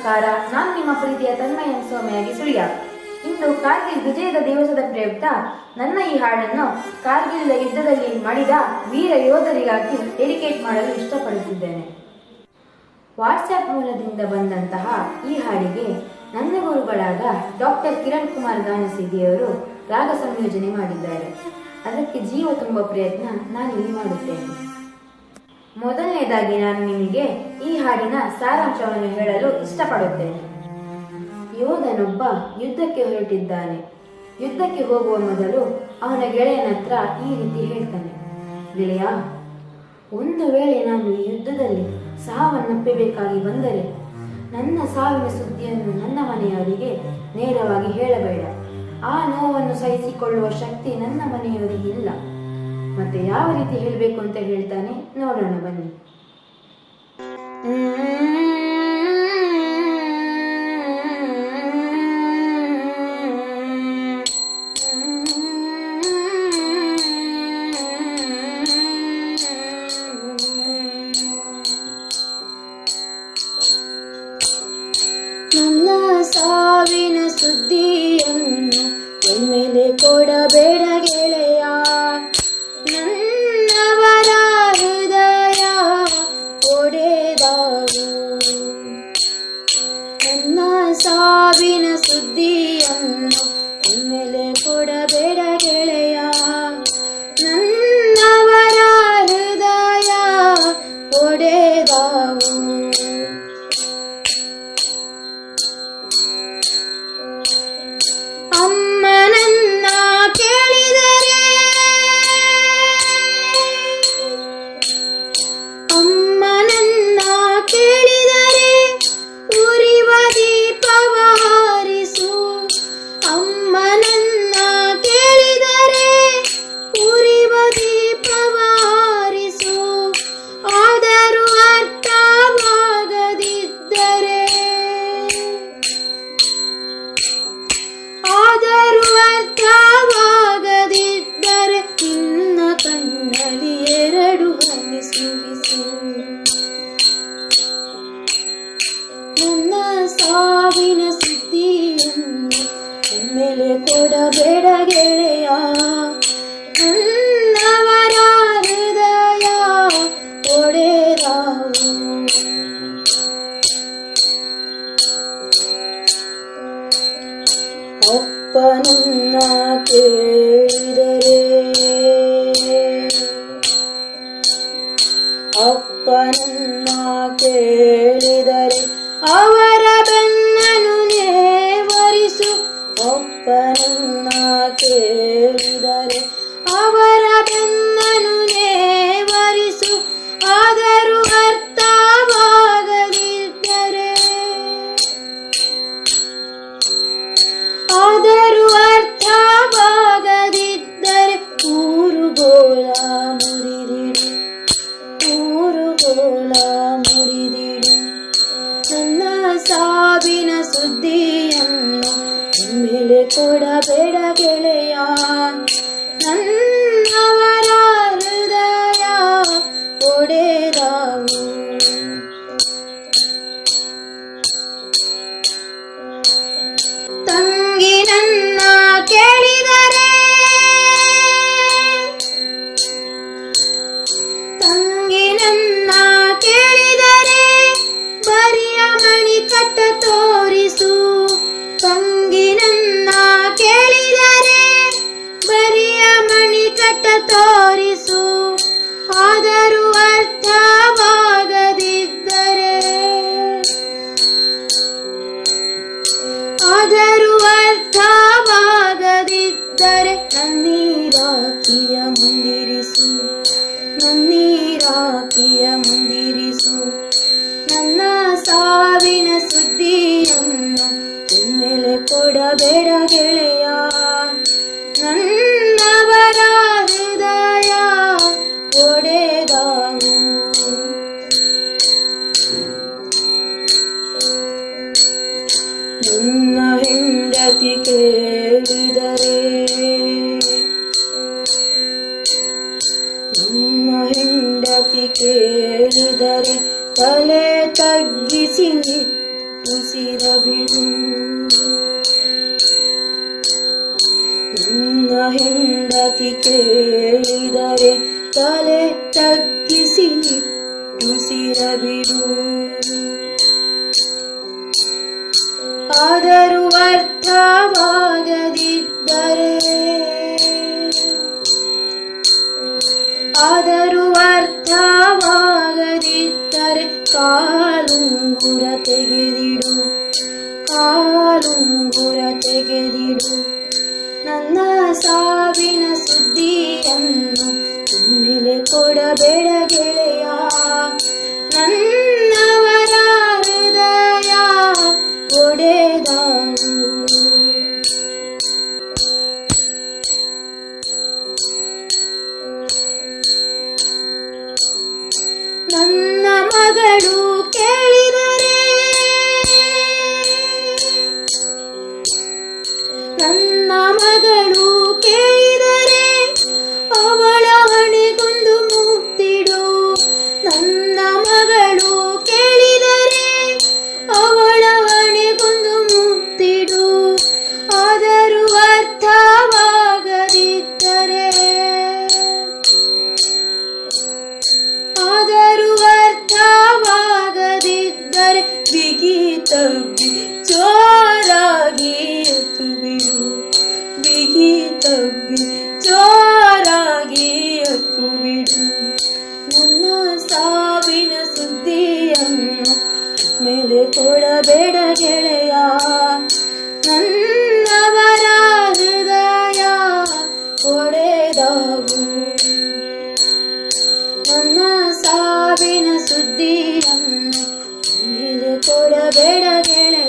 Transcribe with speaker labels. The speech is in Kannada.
Speaker 1: ನಮಸ್ಕಾರ. ನಾನು ನಿಮ್ಮ ಪ್ರೀತಿಯ ತನ್ಮಯ ಸೋಮಯಾಗಿ ಸುಳಿಯ. ಇಂದು ಕಾರ್ಗಿಲ್ ವಿಜಯದ ದಿವಸದ ಪ್ರಯುಕ್ತ ನನ್ನ ಈ ಹಾಡನ್ನು ಕಾರ್ಗಿಲ್ ಯುದ್ಧದಲ್ಲಿ ಮಡಿದ ವೀರ ಯೋಧರಿಗಾಗಿ ಡೆಡಿಕೇಟ್ ಮಾಡಲು ಇಷ್ಟಪಡುತ್ತಿದ್ದೇನೆ. ವಾಟ್ಸ್ಆ್ಯಪ್ ಮೂಲದಿಂದ ಬಂದಂತಹ ಈ ಹಾಡಿಗೆ ನನ್ನ ಗುರುಗಳಾದ ಡಾಕ್ಟರ್ ಕಿರಣ್ ಕುಮಾರ್ ಗಾನಸಿದಿಯವರು ರಾಗ ಸಂಯೋಜನೆ ಮಾಡಿದ್ದಾರೆ. ಅದಕ್ಕೆ ಜೀವ ತುಂಬ ಪ್ರಯತ್ನ ನಾನಿಲ್ಲಿ ಮಾಡುತ್ತೇನೆ. ಮೊದಲನೇದಾಗಿ ನಾನು ನಿಮಗೆ ಈ ಹಾಡಿನ ಸಾರಾಂಶವನ್ನು ಹೇಳಲು ಇಷ್ಟಪಡುತ್ತೇನೆ. ಯೋಧನೊಬ್ಬ ಯುದ್ಧಕ್ಕೆ ಹೊರಟಿದ್ದಾನೆ. ಯುದ್ಧಕ್ಕೆ ಹೋಗುವ ಮೊದಲು ಅವನ ಗೆಳೆಯನ ಹತ್ರ ಈ ರೀತಿ ಹೇಳ್ತಾನೆ, ಗೆಳೆಯ, ಒಂದು ವೇಳೆ ನಾನು ಈ ಯುದ್ಧದಲ್ಲಿ ಸಾವನ್ನಪ್ಪಬೇಕಾಗಿ ಬಂದರೆ ನನ್ನ ಸಾವಿನ ಸುದ್ದಿಯನ್ನು ನನ್ನ ಮನೆಯವರಿಗೆ ನೇರವಾಗಿ ಹೇಳಬೇಡ. ಆ ನೋವನ್ನು ಸಹಿಸಿಕೊಳ್ಳುವ ಶಕ್ತಿ ನನ್ನ ಮನೆಯವರಿಗೆ ಇಲ್ಲ. ಮತ್ತೆ ಯಾವ ರೀತಿ ಹೇಳಬೇಕು ಅಂತ ಹೇಳ್ತಾನೆ, ನೋಡೋಣ ಬನ್ನಿ.
Speaker 2: ನನ್ನ ಸಾವಿನ ಸುದ್ದಿಯನ್ನು ಒಮ್ಮೆಲೆ ಕೊಡಬೇಡ ಗೆಳೆಯ, ನನ್ನವರ ಹೃದಯ ಒಡೆದವು. ನನ್ನ ಸಾವಿನ ಸುದ್ದಿಯನ್ನು ಒಮ್ಮೆಲೆ ಕೊಡಬೇಡ ಗೆಳೆಯ, ನನ್ನವರ ಹೃದಯ ಒಡೆದವು. ಅಮ್ಮನನ್ನ ಕೇಳಿದರೆ, ಅಮ್ಮನನ್ನ ಕೇಳಿದರೆ ಉರಿವ ದೀಪವ ಹಾರಿಸು. ಅಮ್ಮನನ್ನ ಕೇಳಿದರೆ ಉರಿವ ದೀಪವ ಹಾರಿಸು. ಆದರೂ ಅರ್ಥವಾಗದಿದ್ದರೆ, ಆದರೂ ಅರ್ಥವಾಗದಿದ್ದರೆ ನಿನ್ನ ಕಣ್ಣಲ್ಲಿ ಎರಡು ಹನಿ ಸುರಿಸು. ನನ್ನ ಸಾವಿನ ಸುದ್ದಿಯನ್ನು ಒಮ್ಮೆಲೆ ಕೊಡಬೇಡ ಗೆಳೆಯ, ನನ್ನವರ ಹೃದಯ ಒಡೆದವು. ಅಪ್ಪನನ್ನ ಕೇಳಿದರೆ, ಅಪ್ಪನನ್ನ ಕೇಳಿದರೆ ಅವರ ಬೆನ್ನನ್ನು ನೇವರಿಸು. ಅಪ್ಪನನ್ನ ಕೇಳಿದರೆ ಅವರ ಬೆನ್ನನ್ನು ನೇವರಿಸು. ಆದರೂ ಅರ್ಥವಾಗದಿದ್ದರೆ, ಆದರೂ ಅರ್ಥವಾಗದಿದ್ದರೆ ಊರುಗೋಲ ಮುರಿದಿಡು, ಊರುಗೋಲ ಮುರಿದಿಡು. ನನ್ನ ಸಾವಿನ ಸುದ್ದಿಯನ್ನು ಒಮ್ಮೆಲೆ ಕೊಡಬೇಡ ಗೆಳೆಯ, ನನ್ನವರ ಹೃದಯ ಒಡೆದವು. ತಂಗಿ ನನ್ನ ಕೇಳಿದರೆ, ತಂಗಿ ನನ್ನ ಕೇಳಿದರೆ ಬರಿಯ ಮಣಿಕಟ್ಟ ತೋರಿಸು. ತಂಗಿ ನನ್ನ ಕೇಳಿದರೆ ಬರಿಯ ಮಣಿಕಟ್ಟ ತೋರಿಸು. ಆದರೂ ಅರ್ಥವಾಗದಿದ್ದರೆ, ಆದರೂ ಅರ್ಥವಾಗದಿದ್ದರೆ ನನ್ನೀರಾಕಿಯ ಮುಂದಿರಿಸು, ನನ್ನೀರಾಕಿಯ ಮುಂದಿರಿಸು. ನನ್ನ ಸಾವಿನ ಸುದ್ದಿಯನ್ನು ಒಮ್ಮೆಲೆ ಕೊಡಬೇಡ ಗೆಳೆಯ, ನನ್ನವರ ಹೃದಯ ಒಡೆದವು. ನನ್ನ ಹೆಂಡತಿ ಕೇಳಿದರೆ, ನನ್ನ ಹೆಂಡತಿ ಕೇಳಿದರೆ ತಲೆ ತಗ್ಗಿಸಿ ಉಸಿರ ಬಿಡು. ನಿನ್ನ ಹೆಂಡತಿ ಕೇಳಿದರೆ ತಲೆ ತಗ್ಗಿಸಿ ಉಸಿರ ಬಿಡು. ಆದರೂ ಅರ್ಥವಾಗದಿದ್ದರೆ ಕಾಲುಂಗುರ ತೆಗೆದಿಡು. ನನ್ನ ಸಾವಿನ ಸುದ್ದಿಯನ್ನು ಒಮ್ಮೆಲೆ ಕೊಡಬೇಡ ಗೆಳೆಯ. ನನ್ನವರ ಹೃದಯ ಒಡೆದಾವು. ನನ್ನ ಮಗಳು ಕೇಳಿದರೆ ಅವಳ ಹಣೆಗೊಂದು ಮುತ್ತಿಡು. ನನ್ನ ಮಗಳು ಕೇಳಿದರೆ ಅವಳ ಹಣೆಗೊಂದು ಮುತ್ತಿಡು. ಆದರೂ ಅರ್ಥವಾಗದಿದ್ದರೆ ಬಿಗಿ ತಬ್ಬಿ ಜೋರಾಗಿ ಎತ್ತು ಬಿಡು. ಬಿಗಿ ತಬ್ಬಿ ಜೋರಾಗಿ ಎತ್ತು ಬಿಡು. ನನ್ನ ಸಾವಿನ ಸುದ್ದಿಯನ್ನು ಮೇಲೆ ಕೊಡಬೇಡ ಗೆಳೆಯ. ನನ್ನವರ ಹೃದಯ ಒಡೆದಾವು. ನನ್ನ ಸಾವಿನ ಸುದ್ದಿಯನ್ನು ಮೇಲೆ ಕೊಡಬೇಡ ಗೆಳೆಯ.